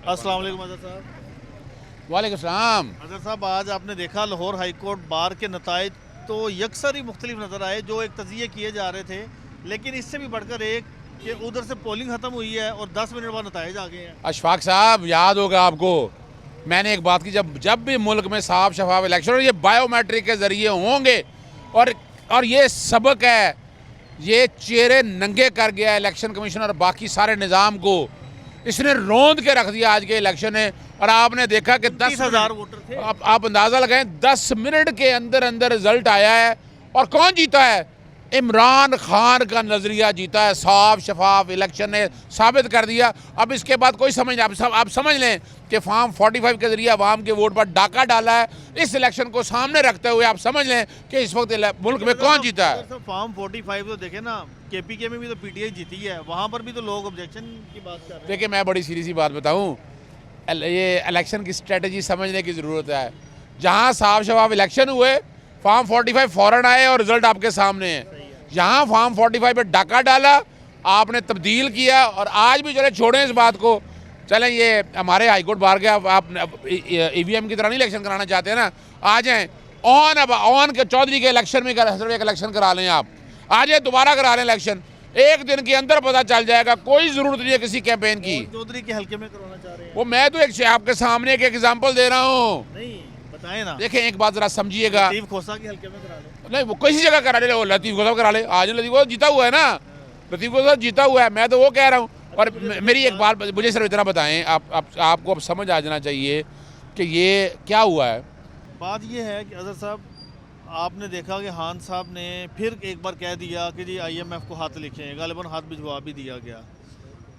अस्सलाम वालेकुम अजहर साहब। वालेकुम सलाम। अजहर साहब, आज आपने देखा लाहौर हाई कोर्ट बार के नताइज तो यकसर ही मुख्तलिफ नज़र आए, जो एक तजिए किए जा रहे थे, लेकिन इससे भी बढ़कर एक कि उधर से पोलिंग ख़त्म हुई है और 10 मिनट बाद नताइज आ गए हैं। अशफाक साहब, याद होगा आपको, मैंने एक बात की, जब भी मुल्क में साफ शफाफ इलेक्शन और ये बायोमेट्रिक के ज़रिए होंगे और ये सबक है, ये चेहरे नंगे कर गया इलेक्शन कमीशन और बाकी सारे निज़ाम को, इसने रौंद के रख दिया आज के इलेक्शन ने। और आपने देखा कि 10,000 वोटर थे। आप अंदाज़ा लगाएं, 10 मिनट के अंदर अंदर रिजल्ट आया है। और कौन जीता है? इमरान खान का नज़रिया जीता है। साफ शफाफ इलेक्शन ने साबित कर दिया। अब इसके बाद कोई समझ नहीं, आप समझ लें कि फॉर्म 45 के ज़रिए अवाम के वोट पर डाका डाला है। इस इलेक्शन को सामने रखते हुए आप समझ लें कि इस वक्त मुल्क में कौन जीता है। फॉर्म 45 तो देखे ना, KPK में भी तो PTI जीती है, वहाँ पर भी तो लोग ऑब्जेक्शन की बात कर रहे हैं। देखिए, मैं बड़ी सीरियस सी बात बताऊँ, ये इलेक्शन की स्ट्रेटजी समझने की ज़रूरत है। जहाँ साफ शफाफ इलेक्शन हुए, फॉर्म 45 फ़ौरन आए और रिजल्ट आपके सामने है। जहाँ फॉर्म 45 पे डाका डाला, आपने तब्दील किया। और आज भी चले, छोड़ें इस बात को, चलें ये हमारे हाईकोर्ट बाहर गया, आप EVM की तरह नहीं इलेक्शन कराना चाहते हैं ना, आ जाएँ ऑन के चौधरी के इलेक्शन में एक इलेक्शन करा लें। आप आ जाए, दोबारा करा लें इलेक्शन, एक दिन के अंदर पता चल जाएगा। कोई ज़रूरत नहीं है किसी कैंपेन की। चौधरी के हल्के में करवाना चाह रहे हैं वो मैं तो एक आपके सामने एक एग्जाम्पल दे रहा हूँ। नहीं, बताएं ना। देखें, एक बात ज़रा समझिएगा। लतीफ़ खोसा के हल्के में करा लो। नहीं, वो किसी जगह करा ले, लतीफ़ खोसा करा ले। आज लतीफ़ खोसा जीता हुआ है ना, लतीफ़ खोसा जीता हुआ है, मैं तो वो कह रहा हूँ। और मेरी एक बात, मुझे सिर्फ इतना बताएं, आपको अब समझ आ जाना चाहिए कि ये क्या हुआ है। बात ये है कि अजहर साहब, आपने देखा कि खान साहब ने फिर एक बार कह दिया कि जी IMF को हाथ लिखें, गालिबन हाथ भिजवा भी दिया गया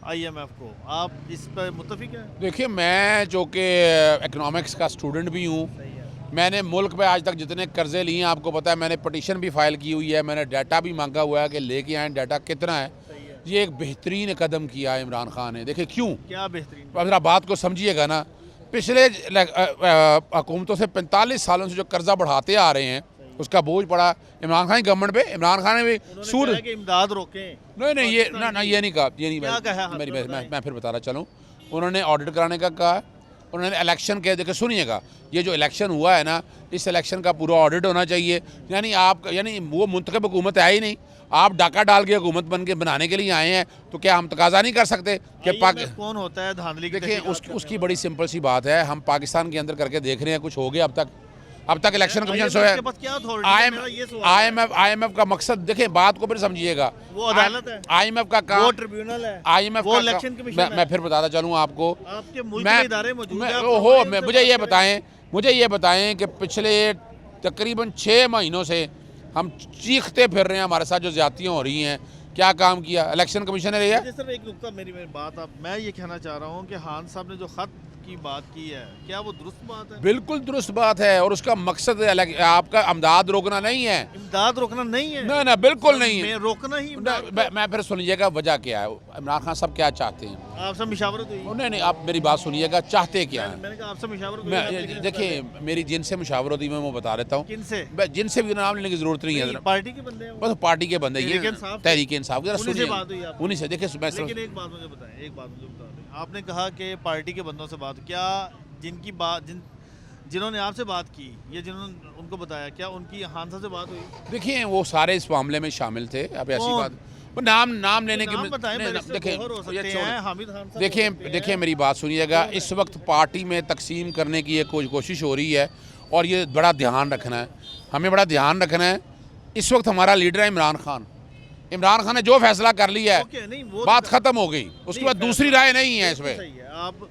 IMF को। आप इस पर मुत्तफिक हैं? देखिए, मैं जो कि इकनॉमिक्स का स्टूडेंट भी हूँ, मैंने मुल्क पे आज तक जितने कर्जे लिए हैं, आपको पता है, मैंने पटिशन भी फाइल की हुई है, मैंने डाटा भी मांगा हुआ है कि लेके आएँ डाटा कितना है। ये एक बेहतरीन कदम किया है इमरान खान ने। देखिए क्यों, क्या बेहतरीन। अब जरा बात को समझिएगा ना। पिछले हुकूमतों से 45 सालों से जो कर्जा बढ़ाते आ रहे हैं, उसका बोझ पड़ा इमरान खान की गवर्नमेंट पे। इमरान खान ने भी सूद कि इमदाद रोकें। नहीं, ये ना ये नहीं कहा, ये नहीं। मैं फिर बता रहा चलूँ। उन्होंने ऑडिट कराने का कहा, उन्होंने इलेक्शन के, देखिए सुनिएगा, ये जो इलेक्शन हुआ है ना, इस इलेक्शन का पूरा ऑडिट होना चाहिए। यानी वो मुंतखब हुकूमत है ही नहीं, आप डाका डाल के हुकूमत बनाने के लिए आए हैं, तो क्या हम तकाजा नहीं कर सकते कि कौन होता है धांधली? देखिए, उसकी बड़ी सिंपल सी बात है, हम पाकिस्तान के अंदर करके देख रहे हैं, कुछ हो गया अब तक इलेक्शन कमीशन से है। IMF का मकसद, देखिए बात को फिर समझिएगा, वो अदालत है, IMF का काम, वो ट्रिब्यूनल है, IMF वो इलेक्शन कमीशन है। मैं फिर बताता चलूँ आपको। आपके मुल्क में इदारे मौजूद हैं। मुझे ये बताएं कि पिछले तकरीबन 6 महीनों से हम चीखते फिर रहे हैं, हमारे साथ जो ज्यादतियाँ हो रही हैं। क्या काम किया इलेक्शन कमीशन ने? सिर्फ एक नुकता, मेरी बात, अब मैं ये कहना चाह रहा हूँ कि खान साहब ने जो खत की बात की है, क्या वो दुरुस्त बात है? बिल्कुल दुरुस्त बात है, और उसका मकसद आपका इमदाद रोकना नहीं है। इमदाद रोकना नहीं है, ना बिल्कुल नहीं है, रोकना ही। मैं फिर सुनिएगा वजह क्या है, इमरान खान साहब क्या चाहते हैं। आपसे मशावरत हुई? नहीं, आप मेरी बात सुनिएगा, चाहते क्या है। मैंने कहा आपसे मशावरत। देखिए, मेरी जिनसे मशावरत हुई मैं वो बता देता हूँ। जिनसे भी नाम लेने की जरूरत नहीं है, पार्टी के बंदे हैं, बस पार्टी के बंदे, ये तहरीक इंसाफ। उन्हीं से देखिए, लेकिन एक बात मुझे बताएं, आपने कहा कि पार्टी के बंदों से बात, क्या जिन्होंने आपसे बात की, ये जिन्होंने उनको बताया, क्या उनकी खान साहब से बात हुई? देखिए, वो सारे इस मामले में शामिल थे। अब ऐसी बात, नाम लेने की, देखिए मेरी बात सुनिएगा, इस वक्त पार्टी में तकसीम करने की एक कोशिश हो रही है, और ये बड़ा ध्यान रखना है, हमें बड़ा ध्यान रखना है। इस वक्त हमारा लीडर है इमरान खान ने जो फैसला कर लिया है, बात खत्म हो गई, उसके बाद दूसरी राय नहीं है इसमें।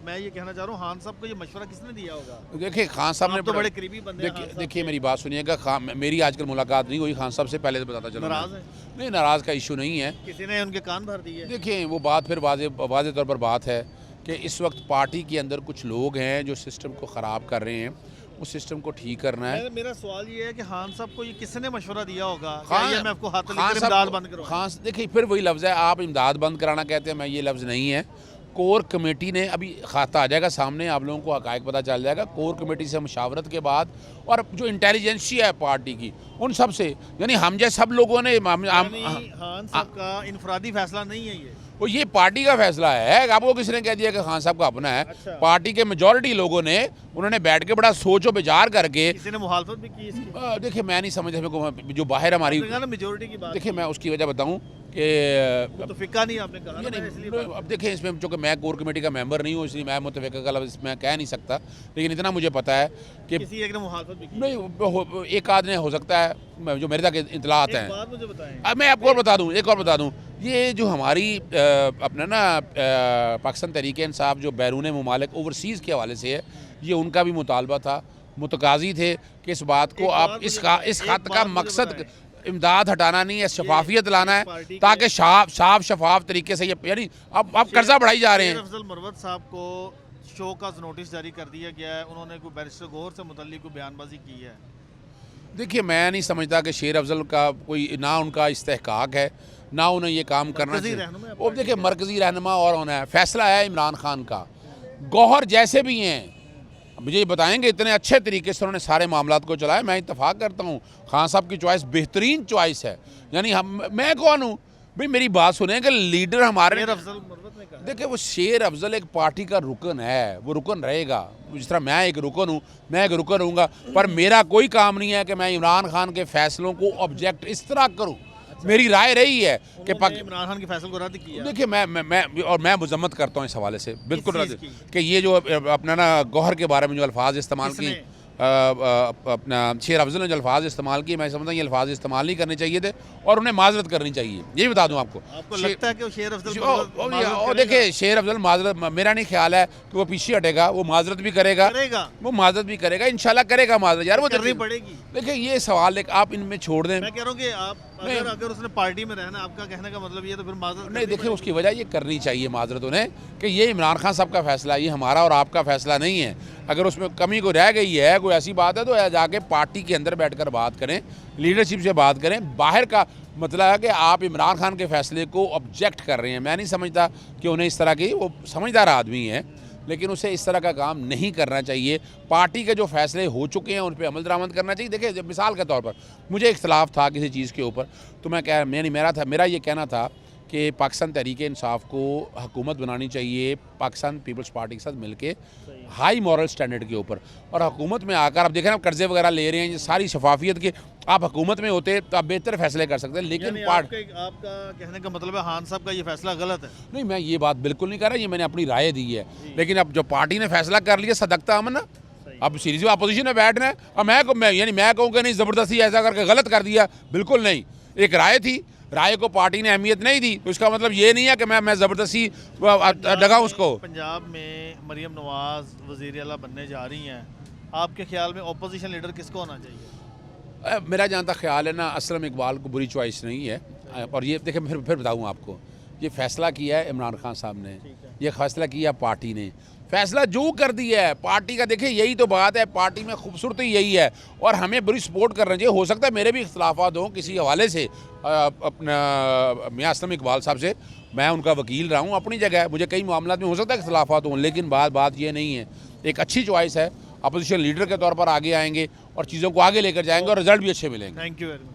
मैं ये कहना चाह रहा हूँ, खान साहब को ये मशवरा किसने दिया होगा? देखिए, खान साहब ने तो बड़े करीबी बंदे हैं। देखिए मेरी बात सुनिएगा, मेरी आजकल मुलाकात नहीं हुई खान साहब से, पहले तो बताता चला। नाराज है? नहीं, नाराज का इशू नहीं है, किसी ने उनके कान भर दिए। देखिए, वो बात फिर वाज़े तौर पर बात है कि इस वक्त पार्टी के अंदर कुछ लोग हैं जो सिस्टम को ख़राब कर रहे हैं, उस सिस्टम को ठीक करना है। मेरा सवाल ये है कि खान साहब को ये किसने मशवरा दिया होगा? IMF को हाथ लेकर इमदाद बंद करो। देखिए, फिर वही लफ्ज़ है, आप इमदाद बंद कराना कहते हैं, मैं ये लफ्ज़ नहीं है। कोर कमेटी ने, अभी खाता आ जाएगा सामने, आप लोगों को हक़ाइक़ पता चल जाएगा। कोर कमेटी से मशावरत के बाद, और जो इंटेलिजेंसिया है पार्टी की, उन सब से, यानी हम जैसे सब लोगों ने, खान साहब का इनफरादी फैसला नहीं है ये। वो ये पार्टी का फैसला है। आपको किसने कह दिया कि खान साहब का अपना है? अच्छा। पार्टी के मेजॉरिटी लोगों ने, उन्होंने बैठ के बड़ा सोचो विचार करके, किसी ने मुखालफत भी की इसकी? देखिए मैं नहीं समझता मेरे को, जो बाहर हमारी, मेजोरिटी की बात देखिए मैं उसकी वजह बताऊं कि तो फिक्का नहीं आपने कहा ये ना, इसलिए नहीं, अब देखिए इसमें चूँकि मैं कोर कमेटी का मेंबर नहीं हूँ, इसलिए मैं मुतफ़िक़ा का लफ्ज़ मैं कह नहीं सकता, लेकिन इतना मुझे पता है कि किसी एक ने मुखालफत भी की। नहीं, एक आध ने हो सकता है, जो मेरे तक इतलात एक हैं। बात मुझे बताएं, अब मैं आपको और बता दूं, एक और बता दूं, ये जो हमारी अपना ना पाकिस्तान तहरीक इंसाफ जो बैरून ममालिक ओवरसीज़ के हवाले से है, ये उनका भी मुतालबा था, मुतकाज़ी थे कि इस बात को आप इस खत का मकसद इमदाद हटाना नहीं है, शफाफियत लाना है, ताकि साफ शफाफ तरीके से ये, यानी अब कर्जा बढ़ाई जा रहे हैं। अफजल मरवत साहब को शो का नोटिस जारी कर दिया गया है, उन्होंने कोई बैरिस्टर गौहर से मुतल्लिक कोई बयानबाजी की है। देखिए मैं नहीं समझता कि शेर अफजल का कोई, ना उनका इस्तेहकाक है, ना उन्हें ये काम करना मरकज़ी चाहिए। रहनुमा है वो देखिए मरकज़ी रहनुमा और होना है, फैसला है इमरान खान का। गौहर जैसे भी हैं, मुझे ये बताएंगे, इतने अच्छे तरीके से उन्होंने सारे मामलात को चलाया। मैं इत्तफाक करता हूँ, खान साहब की चॉइस बेहतरीन चॉइस है। यानी मैं कौन हूँ भाई, मेरी बात सुने कि लीडर हमारे, शेर अफजल मरवत ने कहा, देखिए वो शेर अफजल एक पार्टी का रुकन है, वो रुकन रहेगा, जिस तरह मैं एक रुकन हूँ, मैं एक रुकन रहूँगा। पर मेरा कोई काम नहीं है कि मैं इमरान खान के फैसलों को ऑब्जेक्ट इस तरह करूँ। मेरी राय रही है कि इमरान खान के फैसले को रद्द किया। देखिए मैं मजम्मत करता हूँ इस हवाले से, बिल्कुल चीज़ रद्द, कि ये जो अपना ना गौहर के बारे में जो अल्फाज इस्तेमाल किए, अपना शेर अफजल ने जो अल्फाज इस्तेमाल किए, मैं समझता हूँ ये अल्फाज इस्तेमाल नहीं करने चाहिए थे और उन्हें माजरत करनी चाहिए। ये बता दूँ आपको लगता है कि शेर अफजल और देखिए शेर अफजल माजरत, मेरा नहीं ख्याल है कि वो पीछे हटेगा, वो माजरत भी करेगा, वो माजरत भी करेगा, इंशाल्लाह करेगा माजरत। यार वो करनी पड़ेगी। देखिए ये सवाल आप इनमें छोड़ दें। मैं कह रहा हूँ कि आप अगर उसने पार्टी में रहना, आपका कहने का मतलब ये, तो फिर माजरत नहीं, देखिए उसकी वजह ये करनी चाहिए माजरत उन्हें, कि ये इमरान खान साहब का फैसला है, ये हमारा और आपका फैसला नहीं है। अगर उसमें कमी को रह गई है, कोई ऐसी बात है, तो जाके पार्टी के अंदर बैठकर बात करें, लीडरशिप से बात करें। बाहर का मतलब है कि आप इमरान खान के फैसले को ऑब्जेक्ट कर रहे हैं। मैं नहीं समझता कि उन्हें इस तरह की, वो समझदार आदमी है, लेकिन उसे इस तरह का काम नहीं करना चाहिए। पार्टी के जो फैसले हो चुके हैं उन पर अमल दरामद करना चाहिए। देखिए जब मिसाल के तौर पर मुझे इख्तलाफ था किसी चीज़ के ऊपर, तो मेरा ये कहना था कि पाकिस्तान तहरीक इंसाफ को हुकूमत बनानी चाहिए पाकिस्तान पीपल्स पार्टी के साथ मिलके, हाई मॉरल स्टैंडर्ड के ऊपर। और हुकूमत में आकर आप देखें, आप कर्जे वगैरह ले रहे हैं, ये सारी शफाफियत के, आप हुकूमत में होते तो आप बेहतर फैसले कर सकते हैं। लेकिन आपका कहने का मतलब है खान साहब का ये फैसला गलत है? नहीं, मैं ये बात बिल्कुल नहीं कर रहा, ये मैंने अपनी राय दी है। लेकिन अब जो पार्टी ने फैसला कर लिया, सदकता अमन, अब सीरीज अपोजिशन में बैठना है, और मैं कहूँ कि नहीं ज़बरदस्ती ऐसा करके गलत कर दिया, बिल्कुल नहीं। एक राय थी, राय को पार्टी ने अहमियत नहीं दी, तो इसका मतलब ये नहीं है कि मैं ज़बरदस्ती लगाऊँ उसको। पंजाब में मरियम नवाज वज़ीर आला बनने जा रही हैं, आपके ख्याल में अपोजिशन लीडर किसको होना चाहिए? मेरा जहाँ तक ख्याल है ना, असलम इकबाल को बुरी चॉइस नहीं है। और ये देखिए फिर बताऊँ आपको, ये फैसला किया है इमरान खान साहब ने, ये फैसला किया पार्टी ने, फैसला जो कर दिया है पार्टी का। देखिए यही तो बात है, पार्टी में खूबसूरती यही है, और हमें बड़ी सपोर्ट करना चाहिए। हो सकता है मेरे भी इख्तलाफात हों किसी हवाले से, अपना मियां असलम इकबाल साहब से, मैं उनका वकील रहा हूँ अपनी जगह, मुझे कई मामलों में हो सकता है इख्तलाफात हों, लेकिन बात ये नहीं है। एक अच्छी चॉइस है, अपोजिशन लीडर के तौर पर आगे आएंगे और चीज़ों को आगे लेकर जाएंगे और रिजल्ट भी अच्छे मिलेंगे। Thank you very much.